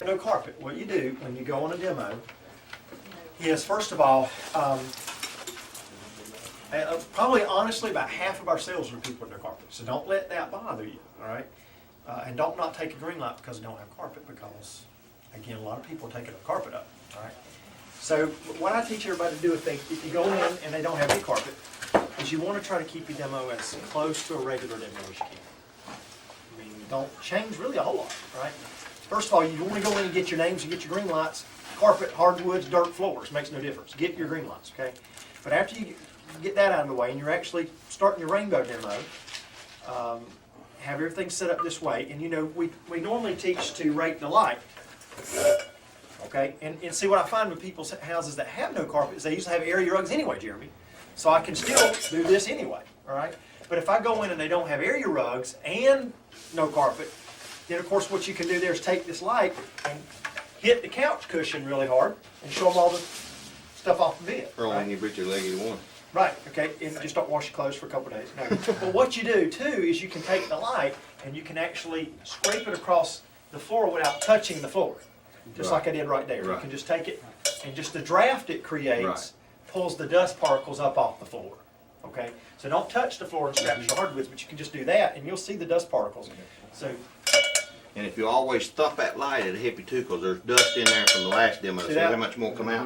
No carpet. What you do when you go on a demo is, first of all, probably honestly about half of our sales are people with no carpet. So don't let that bother you, all right? And don't not take a green light because you don't have carpet, because, again, a lot of people are taking the carpet up, all right? So what I teach everybody to do if you go in and they don't have any carpet, is you want to try to keep your demo as close to a regular demo as you can. I mean, don't change really a whole lot, right? First of all, you want to go in and get your names and get your green lights. Carpet, hardwoods, dirt floors, makes no difference. Get your green lights, okay? But after you get that out of the way and you're actually starting your rainbow demo, have everything set up this way. And you know, we normally teach to rate the light, okay? And see, what I find with people's houses that have no carpet is they usually have area rugs anyway, Jeremy. So I can still do this anyway, all right? But if I go in and they don't have area rugs and no carpet, then of course what you can do there is take this light and hit the couch cushion really hard and show them all the stuff off the bed. Or right? when you breach your leg either one. Right, okay, and just don't wash your clothes for a couple of days. No. But what you do too is you can take the light and you can actually scrape it across the floor without touching the floor. Just like I did right there. You can just take it, and just the draft it creates pulls the dust particles up off the floor. Okay, so don't touch the floor and scratch your hardwoods, but you can just do that and you'll see the dust particles. So, and if you always thump that light, it'll help you too, because there's dust in there from the last demo, so how much more come out.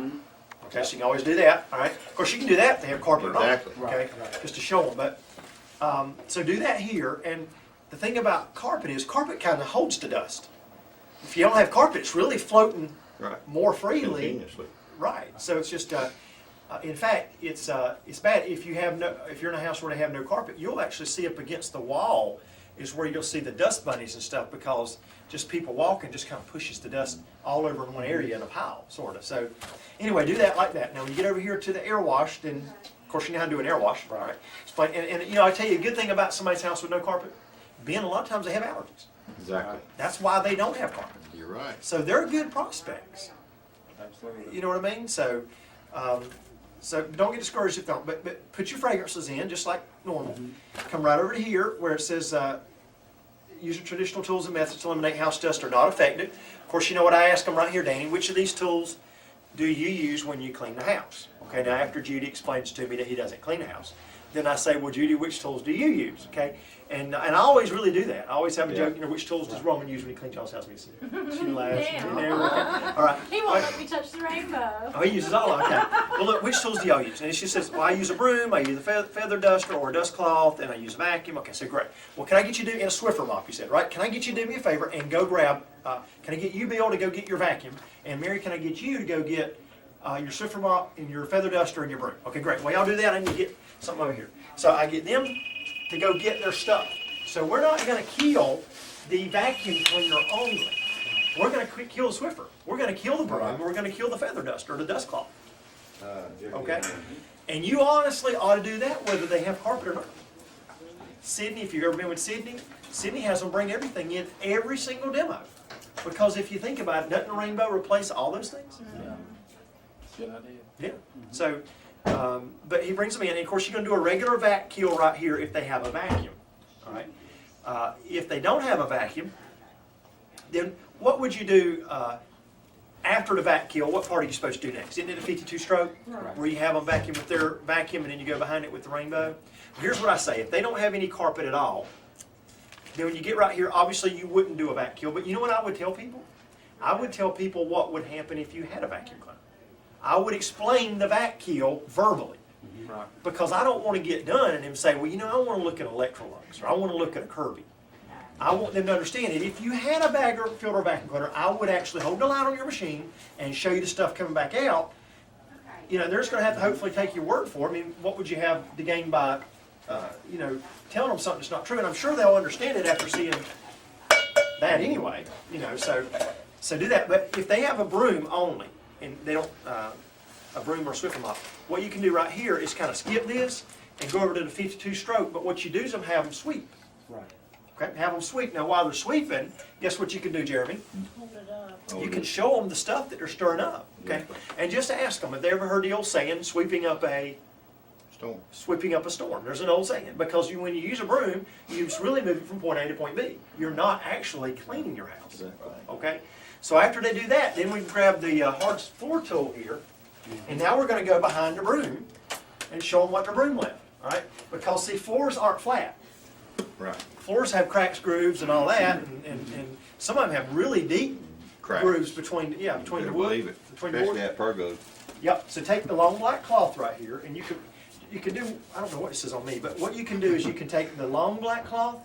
okay, so you can always do that, all right? Of course, you can do that if they have carpet Exactly. on, okay, just to show them. But so do that here, and the thing about carpet is carpet kind of holds the dust. If you don't have carpet, it's really floating more freely. Continuously. Right. So it's just, in fact, it's bad if you're in a house where they have no carpet. You'll actually see up against the wall is where you'll see the dust bunnies and stuff, because just people walking just kind of pushes the dust all over in one area in a pile, sort of. So anyway, do that like that. Now when you get over here to the air wash, then of course you know how to do an air wash, right? And you know, I tell you a good thing about somebody's house with no carpet, being a lot of times they have allergies. Exactly. That's why they don't have carpet. You're right. So they're good prospects. Absolutely. You know what I mean? So, so don't get discouraged if you don't. But put your fragrances in just like normal. Come right over to here where it says use your traditional tools and methods to eliminate house dust are not effective. Of course, you know what I ask them right here, Danny. Which of these tools do you use when you clean the house? Okay. Now after Judy explains to me that he doesn't clean the house, then I say, well, Judy, which tools do you use? Okay. And I always really do that. I always have a joke, you know, which tools does Roman use when he cleans y'all's house? She laughs. Damn. Okay. All right. He won't let me touch the rainbow. Oh, he uses all of them. Okay. Well, look, which tools do y'all use? And she says, well, I use a broom, I use a feather duster or a dust cloth, and I use a vacuum. Okay, so great. Well, can I get you to do, in a Swiffer mop, you said, right? Can I get you to do me a favor and go grab, can I get you, Bill, to go get your vacuum? And Mary, can I get you to go get your Swiffer mop and your feather duster and your broom? Okay, great. Well, y'all do that, I need to get something over here. So I get them to go get their stuff. So we're not going to kill the vacuum cleaner only. We're going to kill the Swiffer. We're going to kill the broom. We're going to kill the feather duster or the dust cloth. Okay? And you honestly ought to do that whether they have carpet or not. Sydney, if you've ever been with Sydney, Sydney has them bring everything in every single demo. Because if you think about it, doesn't the rainbow replace all those things? Good idea. Yeah. So, but he brings them in. And of course, you're going to do a regular vac kill right here if they have a vacuum. All right. If they don't have a vacuum, then what would you do after the vac kill? What part are you supposed to do next? Isn't it a 52 stroke? Right. Where you have them vacuum with their vacuum and then you go behind it with the rainbow? Well, here's what I say. If they don't have any carpet at all, then when you get right here, obviously you wouldn't do a vac kill. But you know what I would tell people? I would tell people what would happen if you had a vacuum cleaner. I would explain the vac kill verbally. Right. Because I don't want to get done and them say, well, you know, I want to look at Electrolux or I want to look at a Kirby. I want them to understand it. If you had a bagger filter vacuum cleaner, I would actually hold the light on your machine and show you the stuff coming back out. You know, they're just going to have to hopefully take your word for it. I mean, what would you have to gain by, you know, telling them something that's not true? And I'm sure they'll understand it after seeing that anyway. You know, so do that. But if they have a broom only and they don't, a broom or a Swiffer mop, what you can do right here is kind of skip this and go over to the 52 stroke. But what you do is have them sweep. Right. Okay, have them sweep. Now while they're sweeping, guess what you can do, Jeremy? Hold it up. You can show them the stuff that they're stirring up. Okay, and just ask them, have they ever heard the old saying, sweeping up a storm? There's an old saying, because when you use a broom, you really move it from point A to point B. You're not actually cleaning your house. Okay, So after they do that, then we grab the hard floor tool here, and now we're gonna go behind the broom and show them what the broom left, all right? Because see, floors aren't flat. Right. Floors have cracks, grooves, and all that, and some of them have really deep Cracks. grooves between the Better wood. believe it, Between the especially wood. that pergola. Yep, so take the long black cloth right here, and you can do, I don't know what this is on me, but what you can do is you can take the long black cloth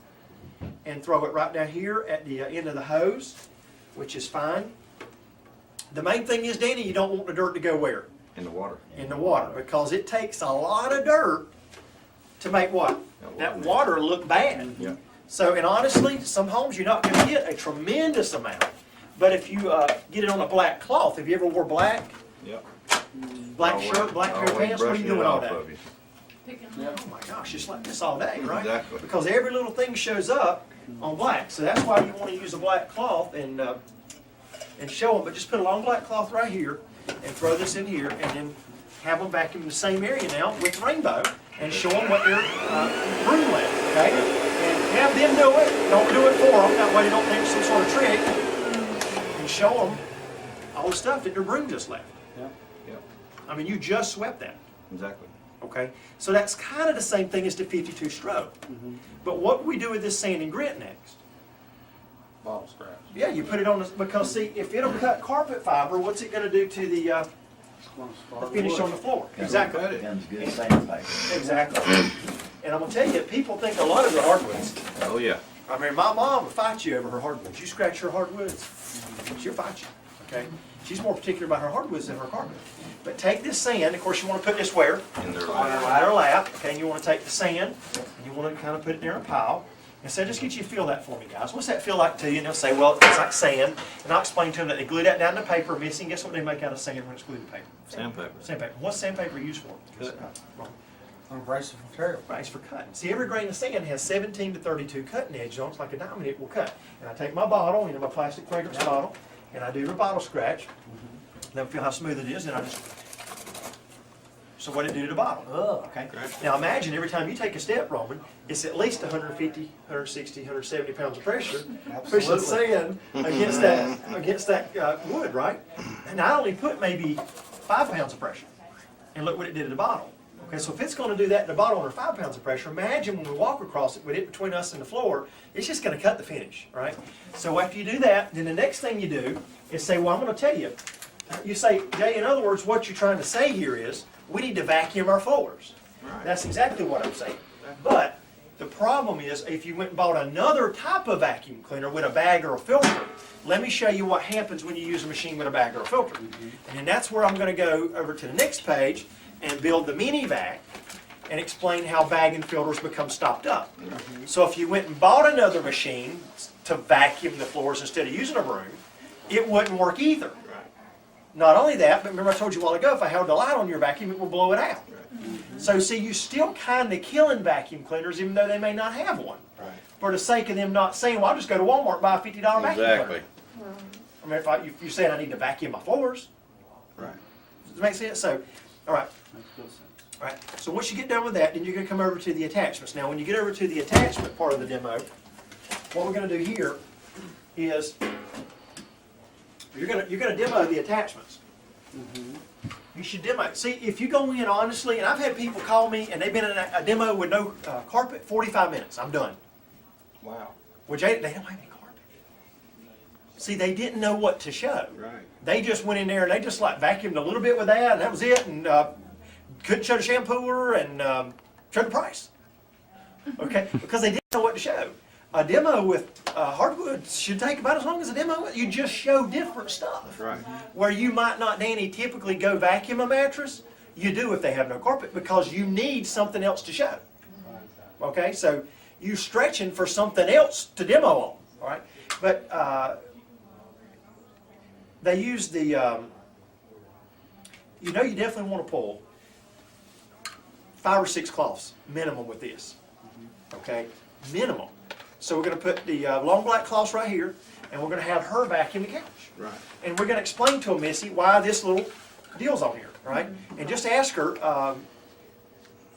and throw it right down here at the end of the hose, which is fine. The main thing is, Danny, you don't want the dirt to go where? In the water. In the water, because it takes a lot of dirt to make what? That water look bad. Yeah. So, and honestly, some homes you're not gonna get a tremendous amount, but if you get it on a black cloth, have you ever wore black? Yep. Black shirt, black pair of pants, what are you doing all day? Picking Yeah. Oh my gosh, just like this all day, right? Exactly. Because every little thing shows up on black, so that's why you want to use a black cloth and show them. But just put a long black cloth right here and throw this in here, and then have them vacuum the same area now with rainbow and show them what their broom left, okay? And have them do it. Don't do it for them. That way they don't think it's some sort of trick. And show them all the stuff that their broom just left. Yeah. Yep. I mean, you just swept that. Exactly. Okay, so that's kind of the same thing as the 52 stroke. But what we do with this sand and grit next? Bottle scratch. Yeah, you put it on this, because see, if it'll cut carpet fiber, what's it gonna do to the finish on the floor? Exactly. Becomes good sandpaper. Exactly. And I'm gonna tell you, people think a lot of the hardwoods. Oh, yeah. I mean, my mom would fight you over her hardwoods. You scratch her hardwoods, she'll fight you, okay? She's more particular about her hardwoods than her carpet. But take this sand, of course you wanna put this where? In their On her lap. right or lap, okay, and you wanna take the sand, and you wanna kind of put it near a pile. And so just get you to feel that for me, guys. What's that feel like to you? And they'll say, well, it's like sand. And I'll explain to them that they glue that down to paper. Missing, guess what they make out of sand when it's glued to paper? Sandpaper. Sandpaper. What's sandpaper used for? Cut. Wrong. Abrasive material. Right, it's for cutting. See, every grain of sand has 17 to 32 cutting edges on it. It's like a diamond, it will cut. And I take my bottle, my plastic fragrance bottle, and I do the bottle scratch. Then feel how smooth it is, and I just... So what did it do to the bottle? Okay. Now imagine every time you take a step, Roman, it's at least 150, 160, 170 pounds of pressure pushing sand against that wood, right? And I only put maybe 5 pounds of pressure. And look what it did to the bottle. Okay, so if it's going to do that to the bottle under 5 pounds of pressure, imagine when we walk across it with it between us and the floor, it's just going to cut the finish, right? So after you do that, then the next thing you do is say, well, I'm going to tell you. You say, Jay, in other words, what you're trying to say here is, we need to vacuum our floors. Right. That's exactly what I'm saying. But the problem is, if you went and bought another type of vacuum cleaner with a bag or a filter, let me show you what happens when you use a machine with a bag or a filter. And then that's where I'm going to go over to the next page and build the mini vac and explain how bag and filters become stopped up. So if you went and bought another machine to vacuum the floors instead of using a broom, it wouldn't work either. Not only that, but remember I told you a while ago, if I held the light on your vacuum, it will blow it out. So see, you still kind of killing vacuum cleaners even though they may not have one. Right. For the sake of them not saying, well, I'll just go to Walmart and buy a $50 vacuum Exactly. cleaner. I mean, if you're saying I need to vacuum my floors, Right. does it make sense? So, all right. Makes good sense. All right, so once you get done with that, then you're going to come over to the attachments. Now, when you get over to the attachment part of the demo, what we're going to do here is you're going to demo the attachments. You should demo it. See, if you go in honestly, and I've had people call me and they've been in a demo with no carpet, 45 minutes, I'm done. Wow. Well, Jay, they don't have any carpet. See, they didn't know what to show. Right. They just went in there and they just like vacuumed a little bit with that, and that was it, and couldn't show the shampooer and show the price. Okay, because they didn't know what to show. A demo with hardwood should take about as long as a demo. You just show different stuff. Right. Where you might not, Danny, typically go vacuum a mattress, you do if they have no carpet because you need something else to show. Okay, so you're stretching for something else to demo on. All right, but they use the, you definitely want to pull 5 or 6 cloths minimum with this. Okay, minimum. So we're going to put the long black cloths right here, and we're going to have her vacuum the couch. Right. And we're going to explain to Missy why this little deal's on here, right? And just ask her,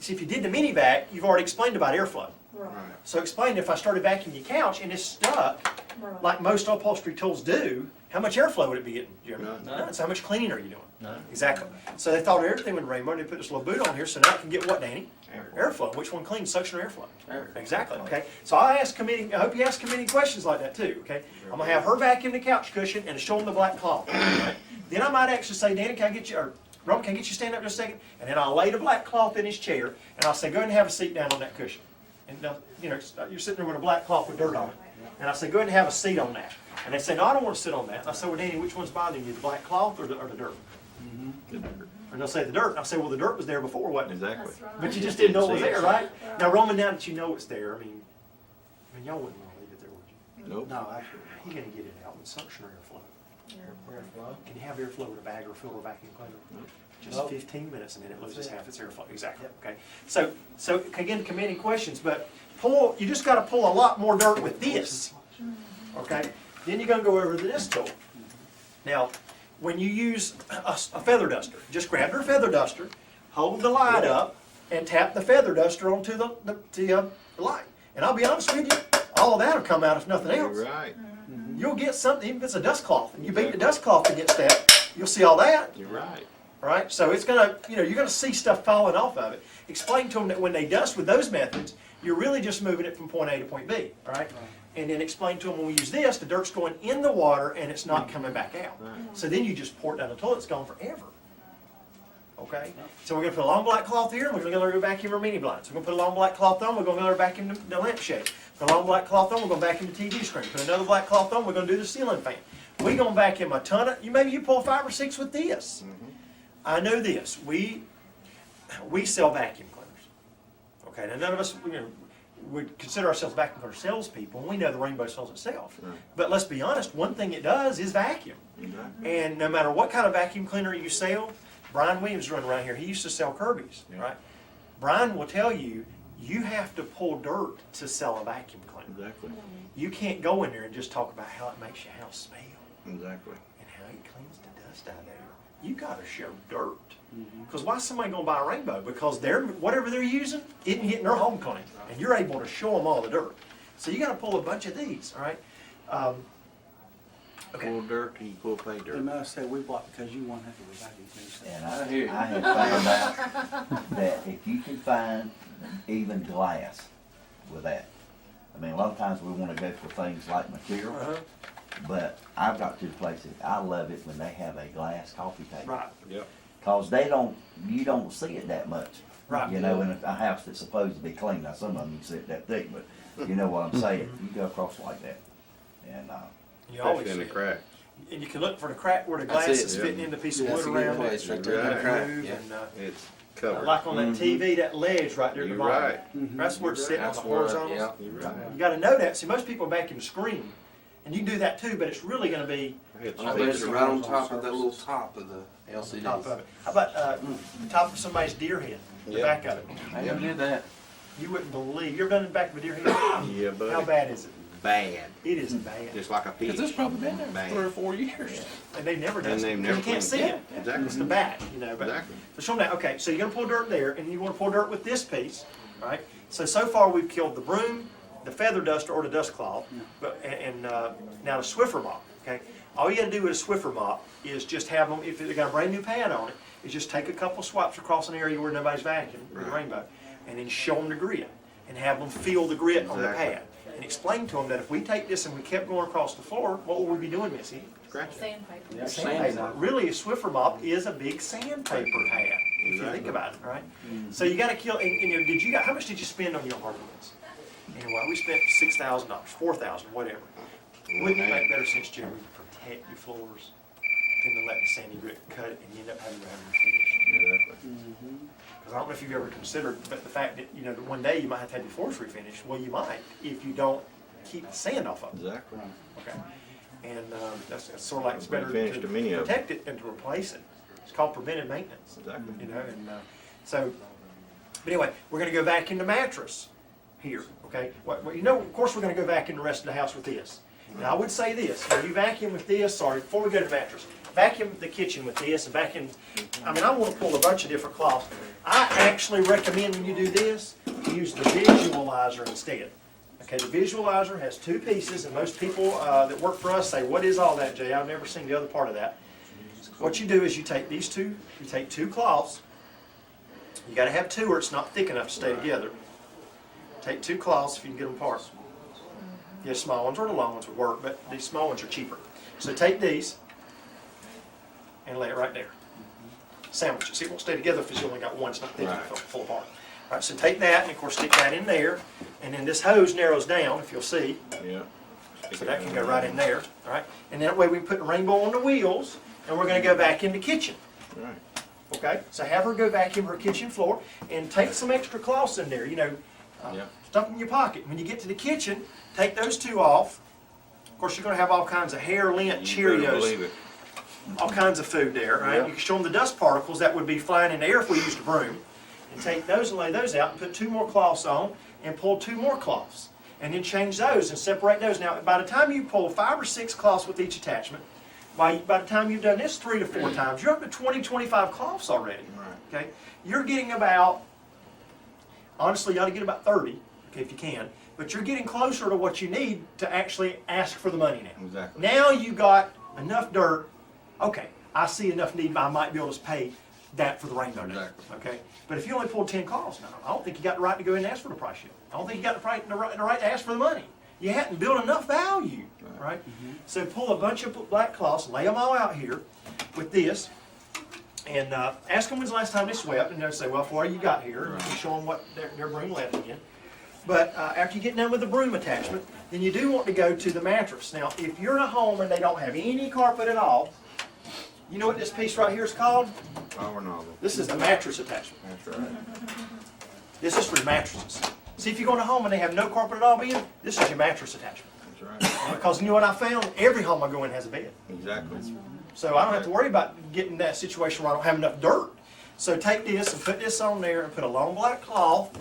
see if you did the mini vac, you've already explained about airflow. Right. So explain if I started vacuuming your couch and it's stuck, Right. like most upholstery tools do, how much airflow would it be getting, Jeremy? None. None. So how much cleaning are you doing? None. Exactly. So they thought everything would rainbow, and they put this little boot on here, so now it can get what, Danny? Airflow. Which one cleans, suction or airflow? Exactly, okay? So I hope you ask committee questions like that too, okay? I'm gonna have her vacuum the couch cushion and show them the black cloth, right? Then I might actually say, Danny, can I get you, or Robin, can I get you to stand up just a second? And then I'll lay the black cloth in his chair, and I'll say, go ahead and have a seat down on that cushion. And now, you know, you're sitting there with a black cloth with dirt on it. And I say, go ahead and have a seat on that. And they say, no, I don't want to sit on that. And I say, well, Danny, which one's bothering you, the black cloth or the dirt? And they'll say the dirt. And I say, well, the dirt was there before, wasn't it? Exactly. That's right. But you just didn't know it was See it. there, right? Now, Roman, now that you know it's there, I mean, y'all wouldn't want to leave it there, would you? Nope. No, actually. How you gonna get it out with suction or airflow? Airflow. Can you have airflow with a bag or a filter vacuum cleaner? Just Nope. 15 minutes and then it loses That's it. half its airflow, exactly, okay? So again, committee questions, but you just gotta pull a lot more dirt with this, okay? Then you're gonna go over to this tool. Now, when you use a feather duster, just grab your feather duster, hold the light up, and tap the feather duster onto the light. And I'll be honest with you, all of that'll come out if nothing else. You're right. You'll get something, even if it's a dust cloth, and you beat the dust cloth against that, you'll see all that. You're right. Right? So it's gonna, you're gonna see stuff falling off of it. Explain to them that when they dust with those methods, you're really just moving it from point A to point B, right? And then explain to them when we use this, the dirt's going in the water and it's not coming back out. So then you just pour it down the toilet, it's gone forever. Okay? So we're gonna put a long black cloth here, and we're gonna go vacuum our mini blinds. We're gonna put a long black cloth on, we're gonna go vacuum the lampshade. Put a long black cloth on, we're gonna vacuum the TV screen. Put another black cloth on, we're gonna do the ceiling fan. We're gonna vacuum a ton of, maybe you pull 5 or 6 with this. I know this, we sell vacuum cleaners. Okay, now none of us, would consider ourselves vacuum cleaner salespeople, and we know the Rainbow sells itself. Right. But let's be honest, one thing it does is vacuum. Exactly. And no matter what kind of vacuum cleaner you sell, Brian Williams running around here, he used to sell Kirby's, Yeah. right? Brian will tell you, you have to pull dirt to sell a vacuum cleaner. Exactly. You can't go in there and just talk about how it makes your house smell Exactly. and how it cleans the dust out of there. You gotta show dirt. Because why is somebody gonna buy a Rainbow? Because whatever they're using isn't getting their home clean. And you're able to show them all the dirt. So you gotta pull a bunch of these, all right? Okay. Pull dirt till you pull pay They dirt. must say we bought because you want to have to vacuum cleaner. And I hear you. I have found out that if you can find even glass with that, I mean, a lot of times we wanna go for things like material, Uh-huh. but I've got to the places, I love it when they have a glass coffee table. Right. Yep. Cause you don't see it that much. Right. You know, in a house that's supposed to be clean, now some of them you see it that thick, but you know what I'm saying, you go across like that. And, You always Especially in see the it. crack. And you can look for the crack where the That's glass it, is yeah. fitting in the piece of That's wood a good around it. place right there in Right. the crack. Move, Yeah. and, It's covered. like on that TV, that ledge right there at the You're bottom. right. That's where it's sitting on the That's where, horizontals. yeah. You're right. You gotta know that. See, most people vacuum the screen, and you can do that too, but it's really gonna be It's I bet it's fixed. right on top of that little top of the on LCD. top of it. How about, the top of somebody's deer head, the Yeah. back of it? I never did that. You wouldn't believe, you ever done the back of a deer head? Yeah, buddy. How bad is it? Bad. It is bad. Just like a pig. Cause it's probably been there Bad. for 3 or 4 years. And they've never done And it. they've You never can't cleaned see it. it. Yeah, exactly. It's the back, but. Exactly. So show them that, okay, so you're gonna pull dirt there, and you wanna pull dirt with this piece, right? So far we've killed the broom, the feather duster, or the dust cloth, but, and now the Swiffer mop, okay? All you gotta do with a Swiffer mop is just have them, if they got a brand new pad on it, is just take a couple swipes across an area where nobody's vacuuming, with a Right. Rainbow, and then show them the grit, and have them feel the grit on the Exactly. pad. And explain to them that if we take this and we kept going across the floor, what would we be doing, Missy? Scratch it. Sandpaper. Yeah. Sandpaper. Really, a Swiffer mop is a big sandpaper pad, if you think Exactly. about it, right? So you gotta kill, and how much did you spend on your hardwoods? Anyway, we spent $6,000, $4,000, whatever. Wouldn't it make better sense, Jeremy, to protect your floors than to let the sandy grit cut it and you end up having to have them finished? Exactly. Because I don't know if you've ever considered, but the fact that, that one day you might have to have your floors refinished, well, you might, if you don't keep the sand off of them. Exactly. Okay, and that's sort of like it's better Finished to a mini of them. protect it than to replace it. It's called preventive maintenance. Exactly. And so, but anyway, we're going to go vacuum the mattress here. Okay, of course we're going to go vacuum the rest of the house with this. And I would say this: when you vacuum with this, before we go to the mattress, vacuum the kitchen with this, and vacuum. I mean, I want to pull a bunch of different cloths. I actually recommend when you do this, use the visualizer instead. Okay, the visualizer has two pieces, and most people that work for us say, what is all that, Jay? I've never seen the other part of that. What you do is you take these two, you take two cloths. You gotta have two or it's not thick enough to stay together. Take two cloths if you can get them apart. Yeah, small ones or the long ones would work, but these small ones are cheaper. So take these and lay it right there. Sandwich it. See, it won't stay together if you only got one. It's not thick enough to pull apart. All right, so take that and of course stick that in there, and then this hose narrows down, if you'll see. Yeah. So that can go right in there. All right, and that way we put the rainbow on the wheels, and we're going to go back in the kitchen. Right. Okay, so have her go vacuum her kitchen floor and take some extra cloths in there. You know, Yeah. stuff in your pocket. When you get to the kitchen, take those two off. Of course, you're going to have all kinds of hair lint, You better Cheerios, believe it. all kinds of food there, right? Yeah. You can show them the dust particles that would be flying in the air if we used a broom. And take those and lay those out and put two more cloths on and pull two more cloths. And then change those and separate those. Now, by the time you pull 5 or 6 cloths with each attachment, by the time you've done this 3 to 4 times, you're up to 20, 25 cloths already. Right. Okay? You're getting about, honestly, you ought to get about 30, okay, if you can. But you're getting closer to what you need to actually ask for the money now. Exactly. Now you got enough dirt. Okay, I see enough need. I might be able to pay that for the rainbow now. Exactly. Okay, but if you only pulled 10 calls now, I don't think you got the right to go in and ask for the price yet. I don't think you got the right to ask for the money. You hadn't built enough value, right? So pull a bunch of black cloths, lay them all out here with this, and ask them when's the last time they swept, and they'll say, well, for what you got here, and you show them what their broom left again. But after you get done with the broom attachment, then you do want to go to the mattress. Now, if you're in a home and they don't have any carpet at all, you know what this piece right here is called? Power nozzle. This is the mattress attachment. That's right. This is for your mattresses. See, if you go in a home and they have no carpet at all, Ben, this is your mattress attachment. That's right. Because you know what I found? Every home I go in has a bed. Exactly. So I don't have to worry about getting that situation where I don't have enough dirt. So take this and put this on there and put a long black cloth,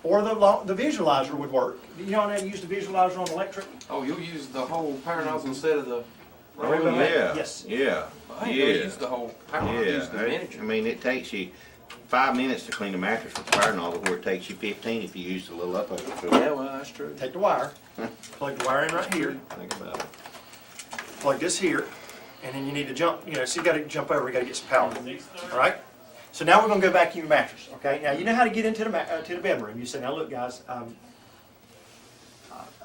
or the visualizer would work. You know how to use the visualizer on electric? Oh, you'll use the whole power nozzle instead of the. Oh, yeah. Yes. Yeah. I ain't gonna use the whole power. I'll use the Yeah. miniature. I mean, it takes you 5 minutes to clean the mattress with the power nozzle, where it takes you 15 if you use the little up over. Yeah, well, that's true. Take the wire, plug the wire in right here, Think about it. plug this here, and then you need to jump, so you gotta jump over, you gotta get some power. All right? So now we're gonna go vacuum your mattress, okay? Now, you know how to get into the bedroom. You say, now look, guys,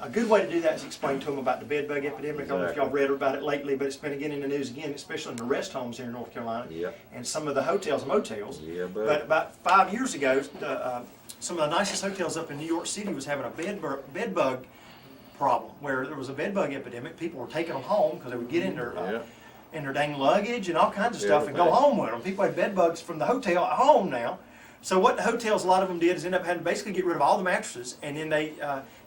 a good way to do that is explain to them about the bed bug epidemic. I don't know if y'all read about it lately, but it's been again in the news again, especially in the rest homes here in North Carolina. Yep. And some of the hotels and motels. Yeah, But but about 5 years ago, some of the nicest hotels up in New York City was having a bed bug problem, where there was a bed bug epidemic. People were taking them home because they would get in their dang luggage and all kinds of stuff and go Everything. home with them. People had bed bugs from the hotel at home now. So what the hotels, a lot of them did, is end up having to basically get rid of all the mattresses, and then they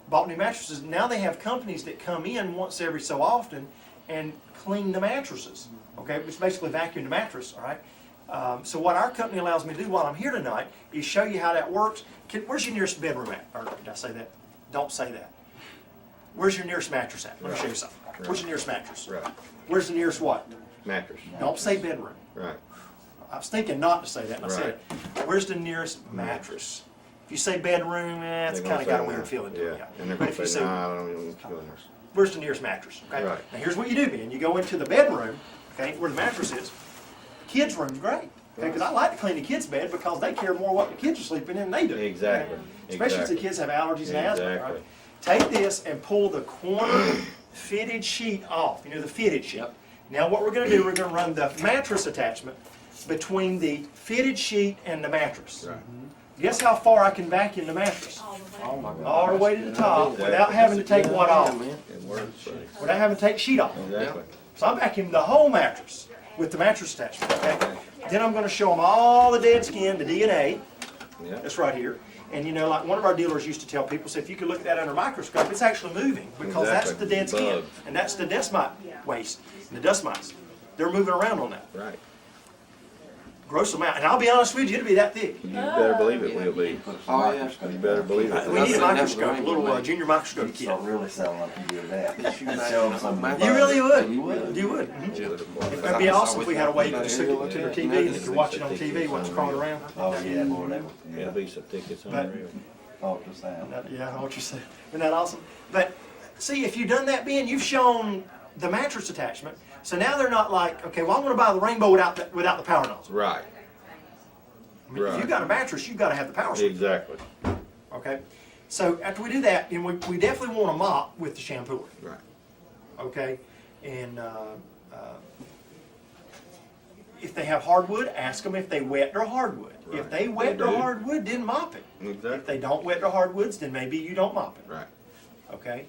bought new mattresses. Now they have companies that come in once every so often and clean the mattresses, okay? Which basically vacuum the mattress, all right? So what our company allows me to do while I'm here tonight is show you how that works. Where's your nearest bedroom at? Or did I say that? Don't say that. Where's your nearest mattress at? Let me show you something. Where's your nearest mattress? right. Where's the nearest what? Mattress. Don't say bedroom. Right. I was thinking not to say that, and I said Right. it. Where's the nearest mattress? If you say bedroom, it's They're kind of gonna got a say weird no. feeling to it. Yeah. And they're But gonna if you say, say, nah, I don't even go in there. where's the nearest mattress? Okay. Right. Now here's what you do, Ben. You go into the bedroom, okay, where the mattress is. Kids' room's great. Okay, because I like to clean the kids' bed because they care more what the kids are sleeping in than they do. Exactly. Especially if the Exactly. kids have allergies and asthma. Exactly. Right? Take this and pull the corner fitted sheet off. You know, the fitted sheet. Yep. Now what we're going to do, we're going to run the mattress attachment between the fitted sheet and the mattress. Right. Guess how far I can vacuum the mattress? All the way. Oh my God. All the way to the top Exactly. without having to take one off, It works, buddy. without having to take sheet off. Exactly. So I'm vacuuming the whole mattress with the mattress attachment. Okay? Then I'm going to show them all the dead skin, the DNA. Yeah. That's right here. And like one of our dealers used to tell people, so if you could look at that under a microscope, it's actually moving because that's Exactly. the dead skin. Bugs. And that's the dust mite waste, and the dust mites. They're moving around on that. Right. Gross them out. And I'll be honest with you, it'll be that thick. You better believe it will be. Oh, yeah. You better believe it. We need a That's microscope, a little right. junior microscope kit. So really selling up you do that. You might- Show them some. You really would. You would. You would. Mhm. Beautiful. It'd be awesome if we had a way to stick it to their TV and if you're watching on TV, what's crawling around. Oh, yeah, boy, they would. It'll be some tickets But- unreal. thought the sound. Yeah, I know what you're saying. Isn't that awesome? But see, if you've done that, Ben, you've shown the mattress attachment. So now they're not like, okay, well, I'm going to buy the Rainbow without the power nozzle. Right, I mean, if Right. you've got a mattress, you've got to have the power switch. exactly, Okay. So after we do that, then we definitely want to mop with the shampooer. right. Okay, and if they have hardwood, ask them if they wet their hardwood. If Right. they wet They their do. hardwood, then mop it. If Exactly, they don't wet their hardwoods, then maybe you don't mop it. right. Okay,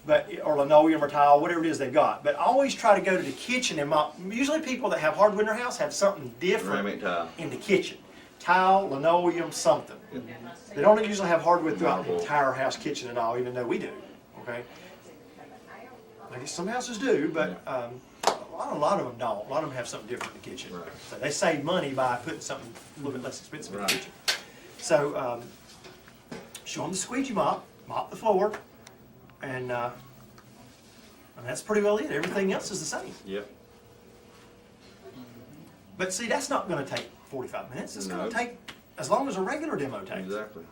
but or linoleum or tile, whatever it is they've got. But always try to go to the kitchen and mop. Usually, people that have hardwood in their house have something different Ceramic tile. in the kitchen: tile, linoleum, something. They don't usually have hardwood throughout the Marble. entire house kitchen at all, even though we do. Okay, I guess some houses do, but a lot of them don't. A lot of them have something different in the kitchen. Right. So they save money by putting something a little bit less expensive in the Right. kitchen. So show them the squeegee mop, mop the floor, and that's pretty well it. Everything else is the same. Yep, But see, that's not going to take 45 minutes. It's going No. to take as long as a regular demo takes. exactly.